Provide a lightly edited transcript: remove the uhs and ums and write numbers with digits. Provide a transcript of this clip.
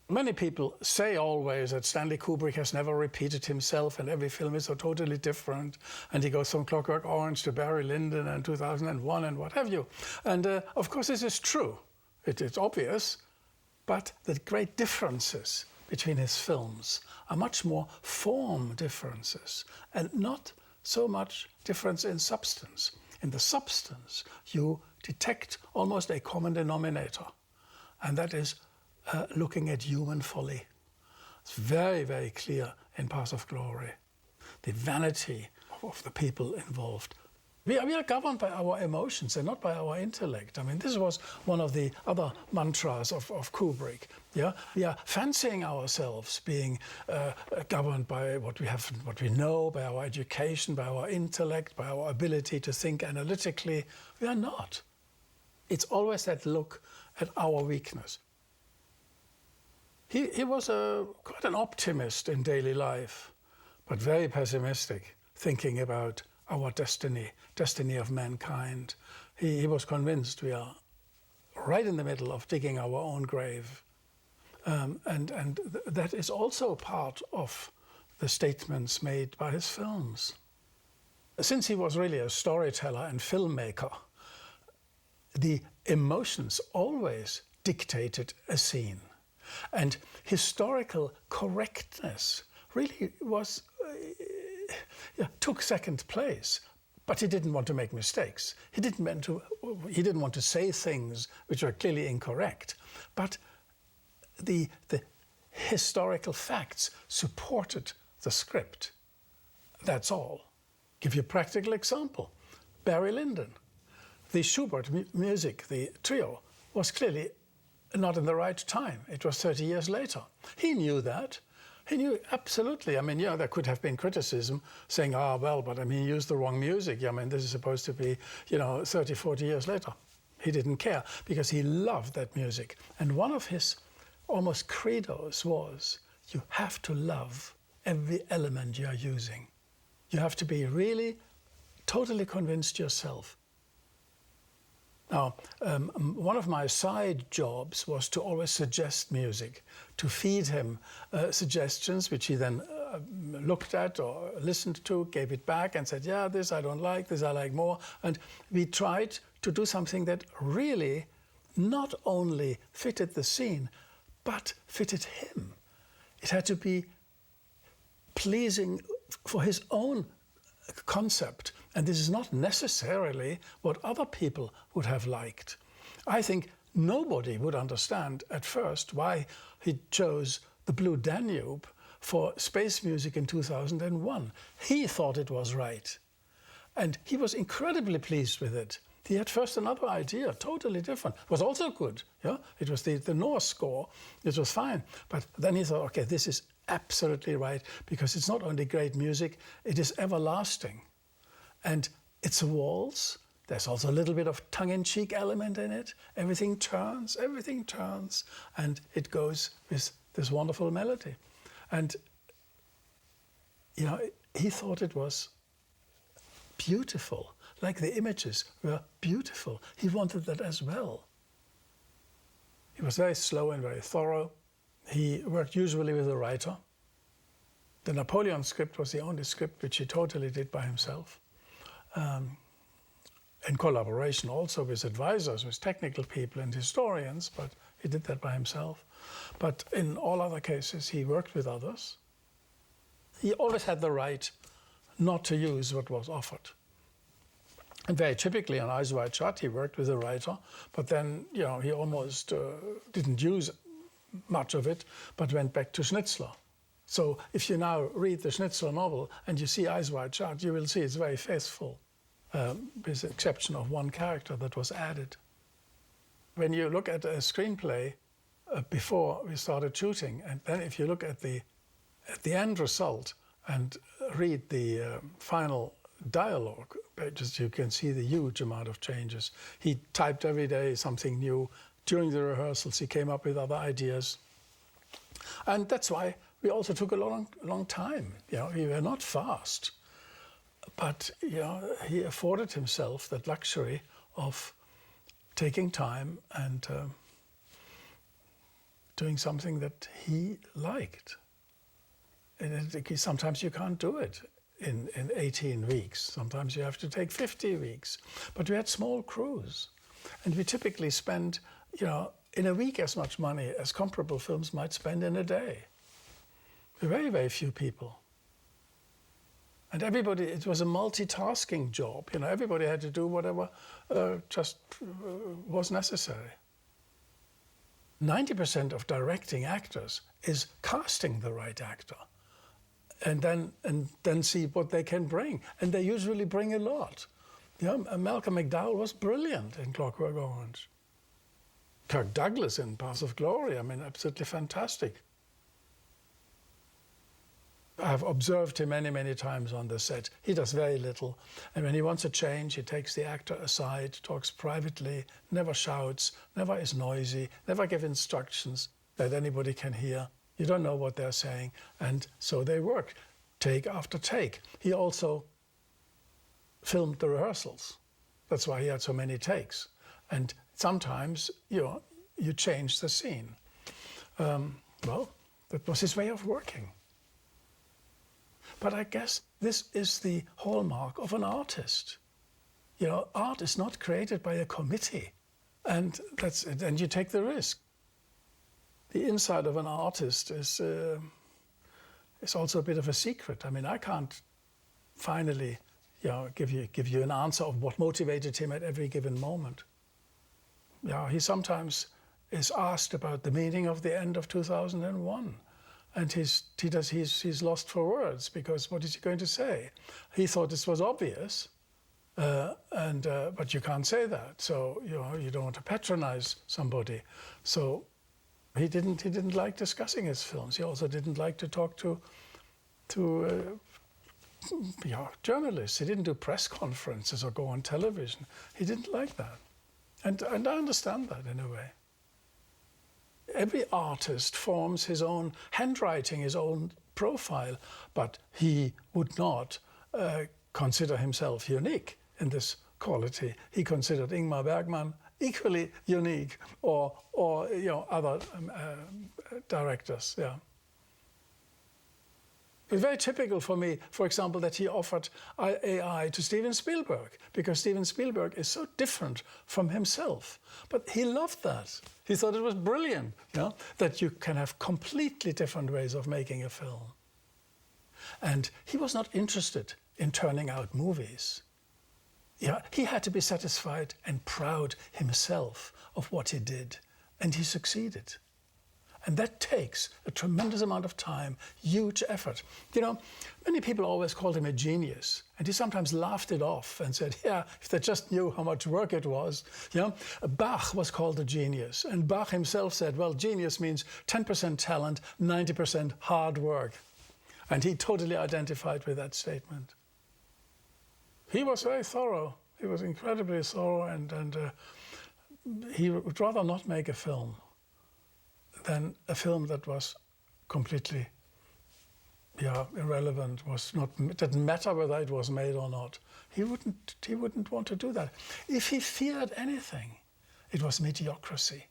Many people say always that Stanley Kubrick has never repeated himself and every film is so totally different. And he goes from Clockwork Orange to Barry Lyndon and 2001 and what have you. And of course this is true. It's obvious. But the great differences between his films are much more form differences and not so much difference in substance. In the substance, you detect almost a common denominator. And that is looking at human folly. It's very, very clear in Path of Glory. The vanity of the people involved. We are governed by our emotions and not by our intellect. I mean, this was one of the other mantras of Kubrick. Yeah, we are fancying ourselves being governed by what we have, what we know, by our education, by our intellect, by our ability to think analytically. We are not. It's always that look at our weakness. He was quite an optimist in daily life, but very pessimistic, thinking about our destiny of mankind. He was convinced we are right in the middle of digging our own grave. And that is also part of the statements made by his films. Since he was really a storyteller and filmmaker, the emotions always dictated a scene. And historical correctness really was, took second place. But he didn't want to make mistakes. He didn't want to say things which were clearly incorrect. But the historical facts supported the script. That's all. Give you a practical example. Barry Lyndon. The Schubert music, the trio, was clearly not in the right time. It was 30 years later. He knew that. He knew absolutely. I mean, yeah, there could have been criticism saying, well, but I mean, he used the wrong music. I mean, this is supposed to be, 30, 40 years later. He didn't care because he loved that music. And one of his almost credos was, you have to love every element you are using. You have to be really totally convinced yourself. Now, one of my side jobs was to always suggest music, to feed him suggestions, which he then looked at or listened to, gave it back and said, yeah, this I don't like, this I like more. And we tried to do something that really not only fitted the scene, but fitted him. It had to be pleasing for his own concept. And this is not necessarily what other people would have liked. I think nobody would understand at first why he chose the Blue Danube for space music in 2001. He thought it was right. And he was incredibly pleased with it. He had first another idea, totally different. It was also good. Yeah? It was the Norse score. It was fine. But then he thought, okay, this is absolutely right, because it's not only great music, it is everlasting. And it's a waltz. There's also a little bit of tongue-in-cheek element in it. Everything turns, and it goes with this wonderful melody. And, he thought it was beautiful, like the images were beautiful. He wanted that as well. He was very slow and very thorough. He worked usually with a writer. The Napoleon script was the only script which he totally did by himself. In collaboration also with advisors, with technical people and historians, but he did that by himself. But in all other cases, he worked with others. He always had the right not to use what was offered. And very typically on Eyes Wide Shut, he worked with a writer, but then, he almost didn't use much of it, but went back to Schnitzler. So if you now read the Schnitzler novel and you see Eyes Wide Shut, you will see it's very faithful, with the exception of one character that was added. When you look at a screenplay before we started shooting, and then if you look at the end result and read the final dialogue pages, you can see the huge amount of changes. He typed every day something new. During the rehearsals, he came up with other ideas. And that's why we also took a long time. We were not fast. But he afforded himself that luxury of taking time and doing something that he liked. And sometimes you can't do it in 18 weeks. Sometimes you have to take 50 weeks. But we had small crews. And we typically spend, in a week as much money as comparable films might spend in a day. Very, very few people. And everybody, it was a multitasking job. Everybody had to do whatever was necessary. 90% of directing actors is casting the right actor and then see what they can bring. And they usually bring a lot. Malcolm McDowell was brilliant in Clockwork Orange. Kirk Douglas in Paths of Glory, absolutely fantastic. I've observed him many, many times on the set. He does very little. And when he wants a change, he takes the actor aside, talks privately, never shouts, never is noisy, never gives instructions that anybody can hear. You don't know what they're saying. And so they work, take after take. He also filmed the rehearsals. That's why he had so many takes. And sometimes, you change the scene. Well, that was his way of working. But I guess this is the hallmark of an artist. Art is not created by a committee, and that's it. And you take the risk. The inside of an artist is also a bit of a secret. I can't finally, give you an answer of what motivated him at every given moment. He sometimes is asked about the meaning of the end of 2001. And he's lost for words, because what is he going to say? He thought this was obvious, but you can't say that. So you don't want to patronize somebody. So he didn't like discussing his films. He also didn't like to talk to journalists. He didn't do press conferences or go on television. He didn't like that, and I understand that in a way. Every artist forms his own handwriting, his own profile, but he would not consider himself unique in this quality. He considered Ingmar Bergman equally unique, or other directors. Yeah. It's very typical for me, for example, that he offered AI to Steven Spielberg, because Steven Spielberg is so different from himself. But he loved that. He thought it was brilliant, that you can have completely different ways of making a film. And he was not interested in turning out movies. He had to be satisfied and proud himself of what he did, and he succeeded. And that takes a tremendous amount of time, huge effort. Many people always called him a genius, and he sometimes laughed it off and said, if they just knew how much work it was. Bach was called a genius, and Bach himself said, well, genius means 10% talent, 90% hard work. And he totally identified with that statement. He was very thorough. He was incredibly thorough, and he would rather not make a film than a film that was completely irrelevant, it didn't matter whether it was made or not. He wouldn't want to do that. If he feared anything, it was mediocrity.